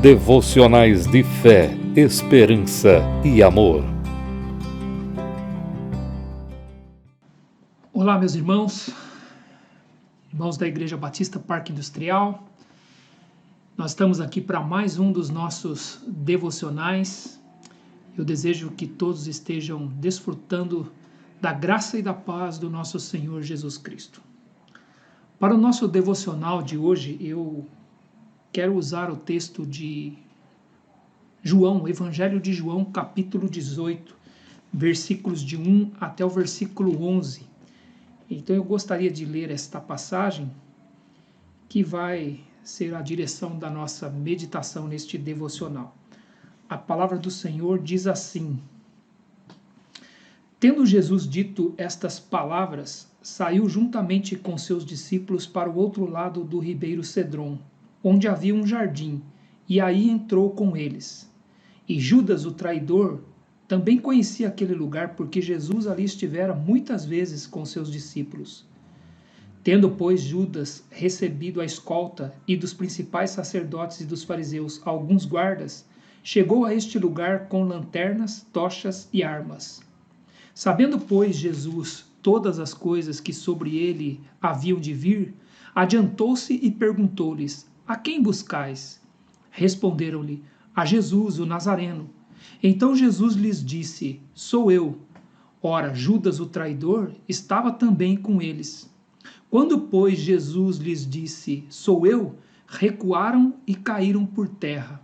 Devocionais de fé, esperança e amor. Olá, meus irmãos da Igreja Batista Parque Industrial. Nós estamos aqui para mais um dos nossos devocionais. Eu desejo que todos estejam desfrutando da graça e da paz do nosso Senhor Jesus Cristo. Para o nosso devocional de hoje, eu quero usar o texto de João, Evangelho de João, capítulo 18, versículos de 1 até o versículo 11. Então eu gostaria de ler esta passagem, que vai ser a direção da nossa meditação neste devocional. A palavra do Senhor diz assim: Tendo Jesus dito estas palavras, saiu juntamente com seus discípulos para o outro lado do ribeiro Cedron, onde havia um jardim, e aí entrou com eles. E Judas, o traidor, também conhecia aquele lugar, porque Jesus ali estivera muitas vezes com seus discípulos. Tendo, pois, Judas recebido a escolta e dos principais sacerdotes e dos fariseus alguns guardas, chegou a este lugar com lanternas, tochas e armas. Sabendo, pois, Jesus todas as coisas que sobre ele haviam de vir, adiantou-se e perguntou-lhes: A quem buscais? Responderam-lhe: A Jesus, o Nazareno. Então Jesus lhes disse: Sou eu. Ora, Judas, o traidor, estava também com eles. Quando, pois, Jesus lhes disse: Sou eu, recuaram e caíram por terra.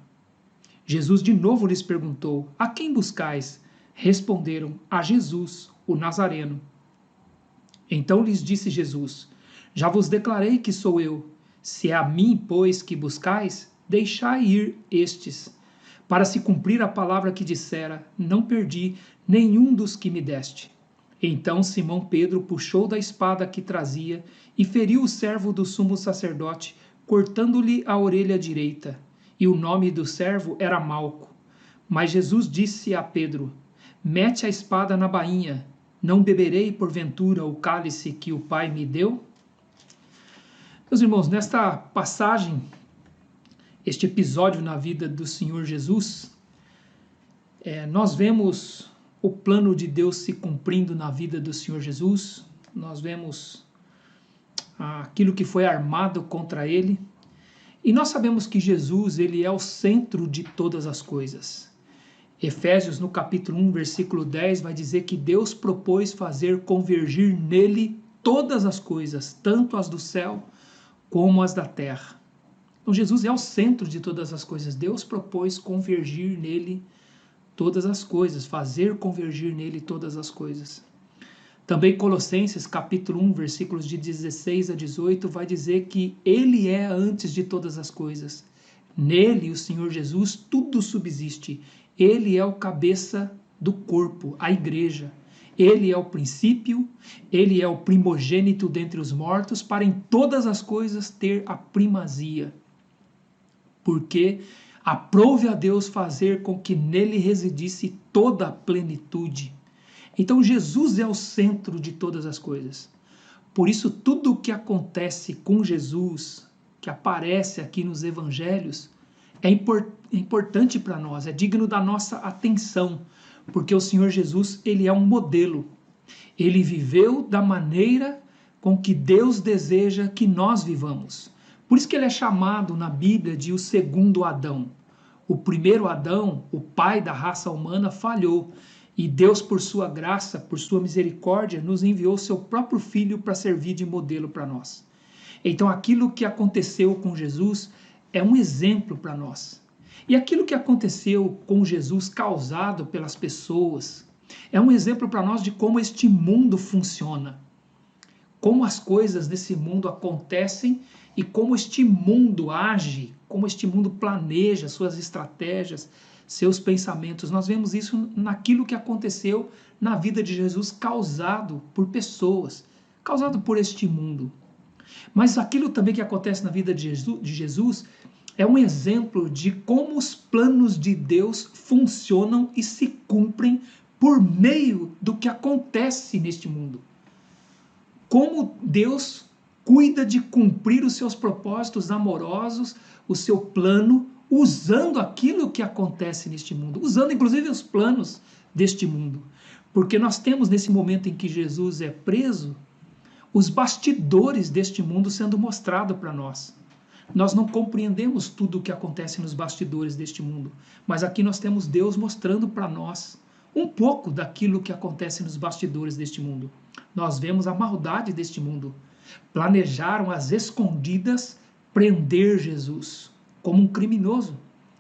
Jesus de novo lhes perguntou: A quem buscais? Responderam: A Jesus, o Nazareno. Então lhes disse Jesus: Já vos declarei que sou eu. Se é a mim, pois, que buscais, deixai ir estes, para se cumprir a palavra que dissera: Não perdi nenhum dos que me deste. Então Simão Pedro puxou da espada que trazia e feriu o servo do sumo sacerdote, cortando-lhe a orelha direita. E o nome do servo era Malco. Mas Jesus disse a Pedro: Mete a espada na bainha. Não beberei, porventura, o cálice que o Pai me deu? Meus irmãos, nesta passagem, este episódio na vida do Senhor Jesus, nós vemos o plano de Deus se cumprindo na vida do Senhor Jesus. Nós vemos aquilo que foi armado contra ele. E nós sabemos que Jesus, ele é o centro de todas as coisas. Efésios, no capítulo 1, versículo 10, vai dizer que Deus propôs fazer convergir nele todas as coisas, tanto as do céu como as da terra. Então Jesus é o centro de todas as coisas. Deus propôs convergir nele todas as coisas, fazer convergir nele todas as coisas. Também Colossenses, capítulo 1, versículos de 16 a 18, vai dizer que ele é antes de todas as coisas. Nele, o Senhor Jesus, tudo subsiste. Ele é o cabeça do corpo, a igreja. Ele é o princípio, ele é o primogênito dentre os mortos, para em todas as coisas ter a primazia. Porque aprouve a Deus fazer com que nele residisse toda a plenitude. Então Jesus é o centro de todas as coisas. Por isso tudo o que acontece com Jesus, que aparece aqui nos evangelhos, é importante para nós, é digno da nossa atenção, porque o Senhor Jesus, ele é um modelo. Ele viveu da maneira com que Deus deseja que nós vivamos. Por isso que ele é chamado na Bíblia de o segundo Adão. O primeiro Adão, o pai da raça humana, falhou. E Deus, por sua graça, por sua misericórdia, nos enviou seu próprio Filho para servir de modelo para nós. Então aquilo que aconteceu com Jesus é um exemplo para nós. E aquilo que aconteceu com Jesus causado pelas pessoas é um exemplo para nós de como este mundo funciona. Como as coisas desse mundo acontecem e como este mundo age, como este mundo planeja suas estratégias, seus pensamentos. Nós vemos isso naquilo que aconteceu na vida de Jesus, causado por pessoas, causado por este mundo. Mas aquilo também que acontece na vida de Jesus é um exemplo de como os planos de Deus funcionam e se cumprem por meio do que acontece neste mundo. Como Deus cuida de cumprir os seus propósitos amorosos, o seu plano, usando aquilo que acontece neste mundo, usando inclusive os planos deste mundo. Porque nós temos nesse momento em que Jesus é preso, os bastidores deste mundo sendo mostrado para nós. Nós não compreendemos tudo o que acontece nos bastidores deste mundo, mas aqui nós temos Deus mostrando para nós um pouco daquilo que acontece nos bastidores deste mundo. Nós vemos a maldade deste mundo. Planejaram às escondidas prender Jesus como um criminoso.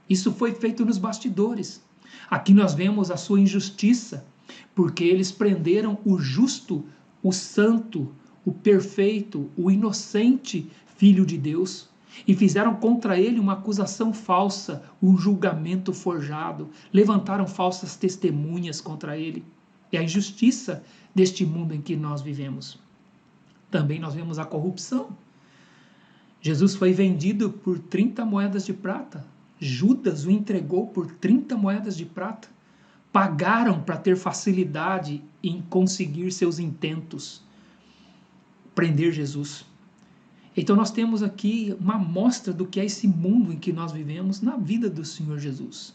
Isso foi feito nos bastidores. Aqui nós vemos a sua injustiça, porque eles prenderam o justo, o santo, o perfeito, o inocente Filho de Deus e fizeram contra ele uma acusação falsa, um julgamento forjado, levantaram falsas testemunhas contra ele. É a injustiça deste mundo em que nós vivemos. Também nós vemos a corrupção. Jesus foi vendido por 30 moedas de prata. Judas o entregou por 30 moedas de prata. Pagaram para ter facilidade em conseguir seus intentos, prender Jesus. Então nós temos aqui uma amostra do que é esse mundo em que nós vivemos na vida do Senhor Jesus.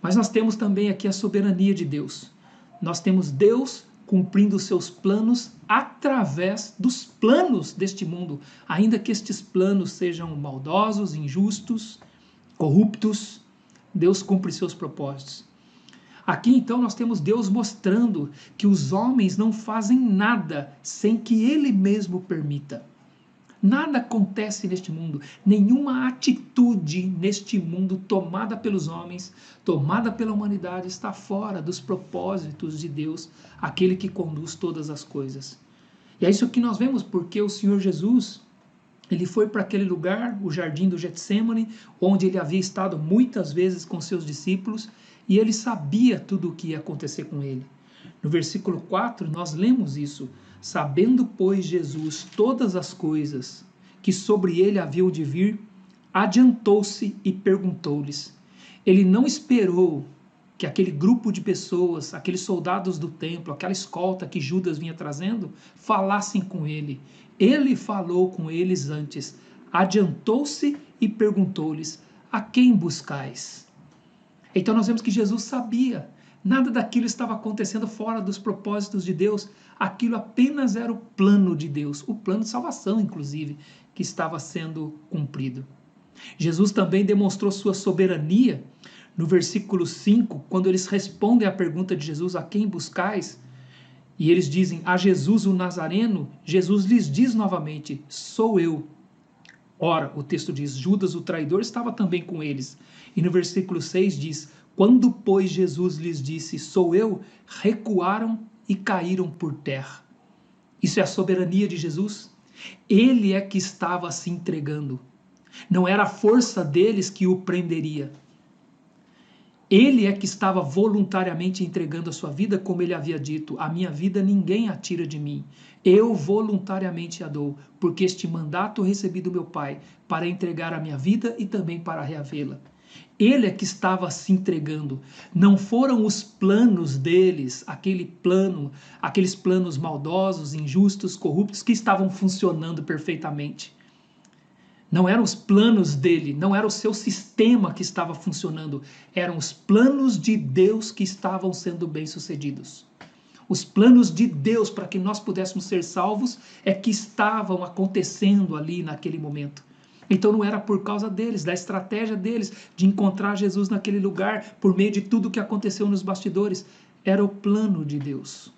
Mas nós temos também aqui a soberania de Deus. Nós temos Deus cumprindo os seus planos através dos planos deste mundo, ainda que estes planos sejam maldosos, injustos, corruptos, Deus cumpre seus propósitos. Aqui então nós temos Deus mostrando que os homens não fazem nada sem que Ele mesmo permita. Nada acontece neste mundo, nenhuma atitude neste mundo tomada pelos homens, tomada pela humanidade, está fora dos propósitos de Deus, aquele que conduz todas as coisas. E é isso que nós vemos, porque o Senhor Jesus, ele foi para aquele lugar, o jardim do Getsêmani, onde ele havia estado muitas vezes com seus discípulos, e ele sabia tudo o que ia acontecer com ele. No versículo 4, nós lemos isso. Sabendo, pois, Jesus todas as coisas que sobre ele haviam de vir, adiantou-se e perguntou-lhes. Ele não esperou que aquele grupo de pessoas, aqueles soldados do templo, aquela escolta que Judas vinha trazendo, falassem com ele. Ele falou com eles antes. Adiantou-se e perguntou-lhes: a quem buscais? Então nós vemos que Jesus sabia. Nada daquilo estava acontecendo fora dos propósitos de Deus. Aquilo apenas era o plano de Deus, o plano de salvação, inclusive, que estava sendo cumprido. Jesus também demonstrou sua soberania no versículo 5, quando eles respondem à pergunta de Jesus: a quem buscais? E eles dizem: a Jesus o Nazareno. Jesus lhes diz novamente: sou eu. Ora, o texto diz: Judas o traidor estava também com eles. E no versículo 6 diz: quando, pois, Jesus lhes disse, sou eu, recuaram e caíram por terra. Isso é a soberania de Jesus. Ele é que estava se entregando. Não era a força deles que o prenderia. Ele é que estava voluntariamente entregando a sua vida, como ele havia dito: a minha vida ninguém a tira de mim. Eu voluntariamente a dou, porque este mandato recebi do meu Pai, para entregar a minha vida e também para reavê-la. Ele é que estava se entregando. Não foram os planos deles, aqueles planos maldosos, injustos, corruptos, que estavam funcionando perfeitamente. Não eram os planos dele, não era o seu sistema que estava funcionando. Eram os planos de Deus que estavam sendo bem-sucedidos. Os planos de Deus para que nós pudéssemos ser salvos é que estavam acontecendo ali naquele momento. Então não era por causa deles, da estratégia deles de encontrar Jesus naquele lugar, por meio de tudo que aconteceu nos bastidores. Era o plano de Deus.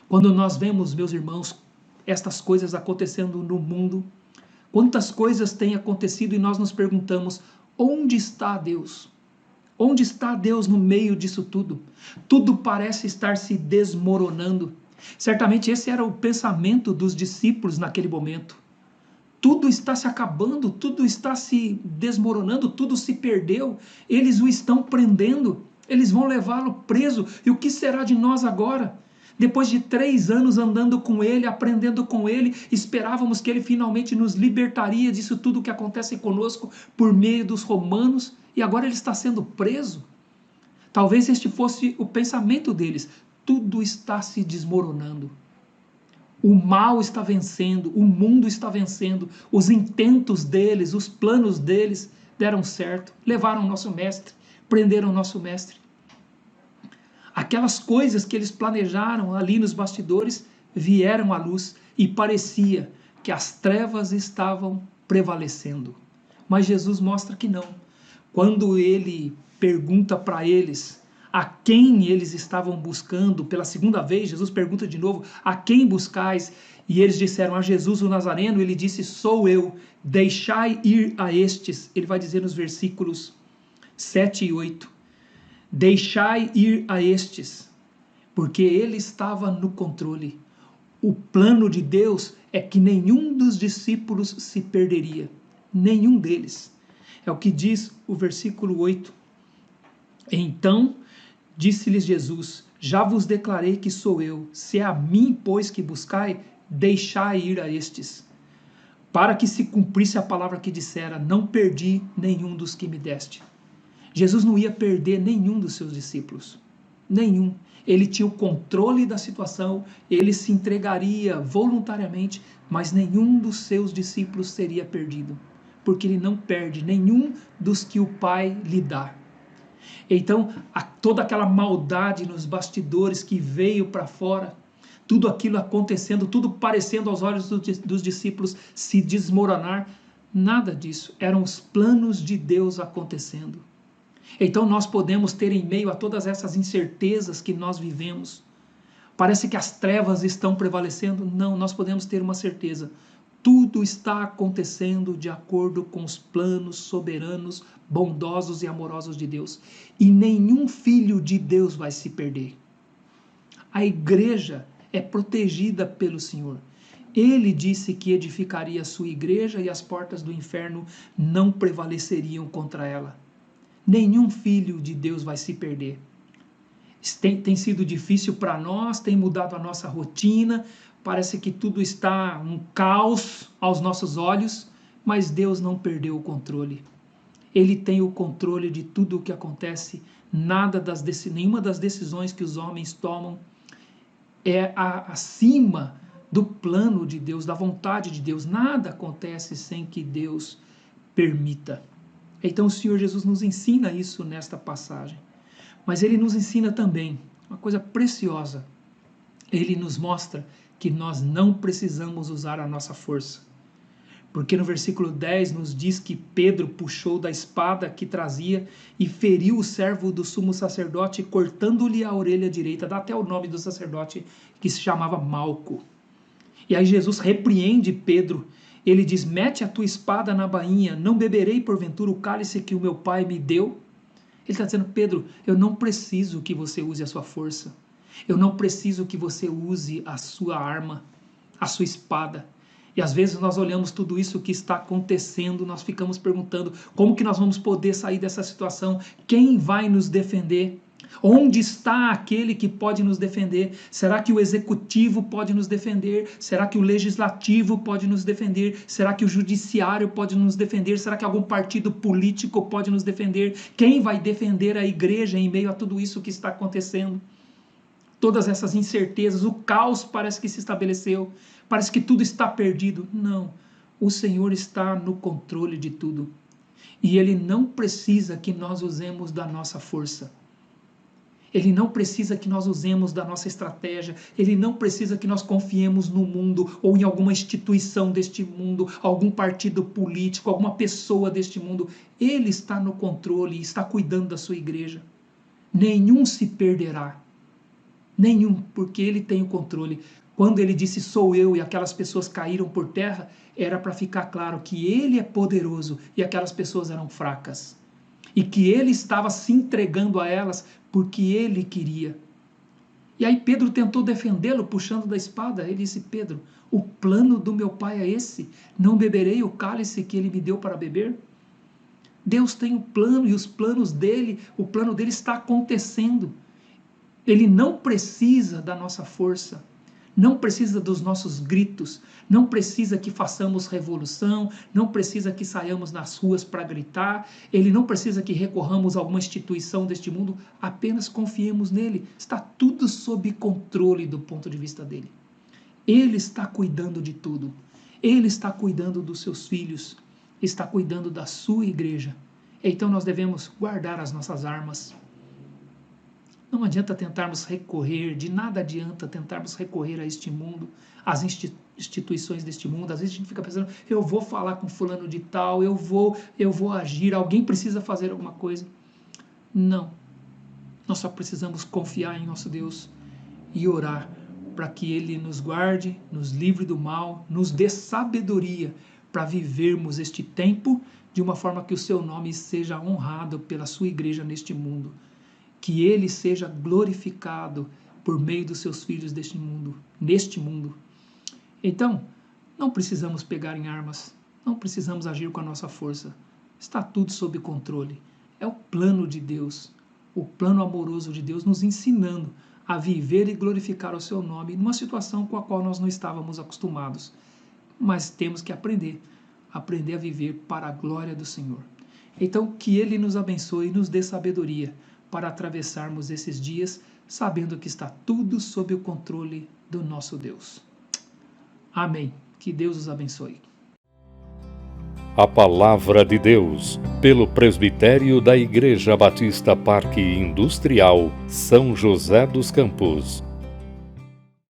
Quando nós vemos, meus irmãos, estas coisas acontecendo no mundo, quantas coisas têm acontecido e nós nos perguntamos: onde está Deus? Onde está Deus no meio disso tudo? Tudo parece estar se desmoronando. Certamente esse era o pensamento dos discípulos naquele momento. Tudo está se acabando, tudo está se desmoronando, tudo se perdeu. Eles o estão prendendo, eles vão levá-lo preso. E o que será de nós agora? Depois de 3 anos andando com ele, aprendendo com ele, esperávamos que ele finalmente nos libertaria disso tudo que acontece conosco por meio dos romanos, e agora ele está sendo preso. Talvez este fosse o pensamento deles. Tudo está se desmoronando. O mal está vencendo, o mundo está vencendo, os intentos deles, os planos deles deram certo, levaram o nosso mestre, prenderam o nosso mestre. Aquelas coisas que eles planejaram ali nos bastidores vieram à luz e parecia que as trevas estavam prevalecendo. Mas Jesus mostra que não. Quando ele pergunta para eles a quem eles estavam buscando, pela segunda vez, Jesus pergunta de novo, a quem buscais? E eles disseram, a Jesus o Nazareno. Ele disse, sou eu, deixai ir a estes. Ele vai dizer nos versículos 7 e 8, deixai ir a estes, porque ele estava no controle. O plano de Deus é que nenhum dos discípulos se perderia, nenhum deles. É o que diz o versículo 8. Então disse-lhes Jesus, já vos declarei que sou eu, se é a mim, pois, que buscai, deixai ir a estes, para que se cumprisse a palavra que dissera, não perdi nenhum dos que me deste. Jesus não ia perder nenhum dos seus discípulos, nenhum. Ele tinha o controle da situação, ele se entregaria voluntariamente, mas nenhum dos seus discípulos seria perdido, porque ele não perde nenhum dos que o Pai lhe dá. Então, toda aquela maldade nos bastidores que veio para fora, tudo aquilo acontecendo, tudo parecendo aos olhos dos discípulos se desmoronar, nada disso, eram os planos de Deus acontecendo. Então nós podemos ter em meio a todas essas incertezas que nós vivemos, parece que as trevas estão prevalecendo, não, nós podemos ter uma certeza, tudo está acontecendo de acordo com os planos soberanos, bondosos e amorosos de Deus, e nenhum filho de Deus vai se perder. A igreja é protegida pelo Senhor. Ele disse que edificaria a sua igreja e as portas do inferno não prevaleceriam contra ela. Nenhum filho de Deus vai se perder. Tem sido difícil para nós, tem mudado a nossa rotina, parece que tudo está um caos aos nossos olhos, mas Deus não perdeu o controle. Ele tem o controle de tudo o que acontece, nenhuma das decisões que os homens tomam é acima do plano de Deus, da vontade de Deus. Nada acontece sem que Deus permita. Então o Senhor Jesus nos ensina isso nesta passagem. Mas ele nos ensina também uma coisa preciosa. Ele nos mostra que nós não precisamos usar a nossa força. Porque no versículo 10 nos diz que Pedro puxou da espada que trazia e feriu o servo do sumo sacerdote, cortando-lhe a orelha direita. Dá até o nome do sacerdote, que se chamava Malco. E aí Jesus repreende Pedro. Ele diz, mete a tua espada na bainha, não beberei porventura o cálice que o meu pai me deu? Ele está dizendo, Pedro, eu não preciso que você use a sua força. Eu não preciso que você use a sua arma, a sua espada. E às vezes nós olhamos tudo isso que está acontecendo, nós ficamos perguntando como que nós vamos poder sair dessa situação? Quem vai nos defender? Onde está aquele que pode nos defender? Será que o executivo pode nos defender? Será que o legislativo pode nos defender? Será que o judiciário pode nos defender? Será que algum partido político pode nos defender? Quem vai defender a igreja em meio a tudo isso que está acontecendo? Todas essas incertezas, o caos parece que se estabeleceu, parece que tudo está perdido. Não, o Senhor está no controle de tudo. E Ele não precisa que nós usemos da nossa força. Ele não precisa que nós usemos da nossa estratégia, ele não precisa que nós confiemos no mundo ou em alguma instituição deste mundo, algum partido político, alguma pessoa deste mundo. Ele está no controle e está cuidando da sua igreja. Nenhum se perderá, nenhum, porque ele tem o controle. Quando ele disse sou eu e aquelas pessoas caíram por terra, era para ficar claro que ele é poderoso e aquelas pessoas eram fracas. E que ele estava se entregando a elas porque ele queria. E aí Pedro tentou defendê-lo puxando da espada. Ele disse, Pedro, o plano do meu pai é esse, não beberei o cálice que ele me deu para beber? Deus tem um plano e os planos dele, o plano dele está acontecendo. Ele não precisa da nossa força, não precisa dos nossos gritos, não precisa que façamos revolução, não precisa que saiamos nas ruas para gritar, ele não precisa que recorramos a alguma instituição deste mundo, apenas confiemos nele. Está tudo sob controle do ponto de vista dele. Ele está cuidando de tudo. Ele está cuidando dos seus filhos, está cuidando da sua igreja. Então nós devemos guardar as nossas armas. Não adianta tentarmos recorrer, de nada adianta tentarmos recorrer a este mundo, às instituições deste mundo. Às vezes a gente fica pensando, eu vou falar com fulano de tal, eu vou agir, alguém precisa fazer alguma coisa. Não. Nós só precisamos confiar em nosso Deus e orar para que Ele nos guarde, nos livre do mal, nos dê sabedoria para vivermos este tempo de uma forma que o seu nome seja honrado pela sua igreja neste mundo. Que Ele seja glorificado por meio dos seus filhos neste mundo. Então, não precisamos pegar em armas, não precisamos agir com a nossa força. Está tudo sob controle. É o plano de Deus, o plano amoroso de Deus nos ensinando a viver e glorificar o seu nome numa situação com a qual nós não estávamos acostumados. Mas temos que aprender a viver para a glória do Senhor. Então, que Ele nos abençoe e nos dê sabedoria para atravessarmos esses dias, sabendo que está tudo sob o controle do nosso Deus. Amém. Que Deus os abençoe. A Palavra de Deus, pelo presbitério da Igreja Batista Parque Industrial, São José dos Campos.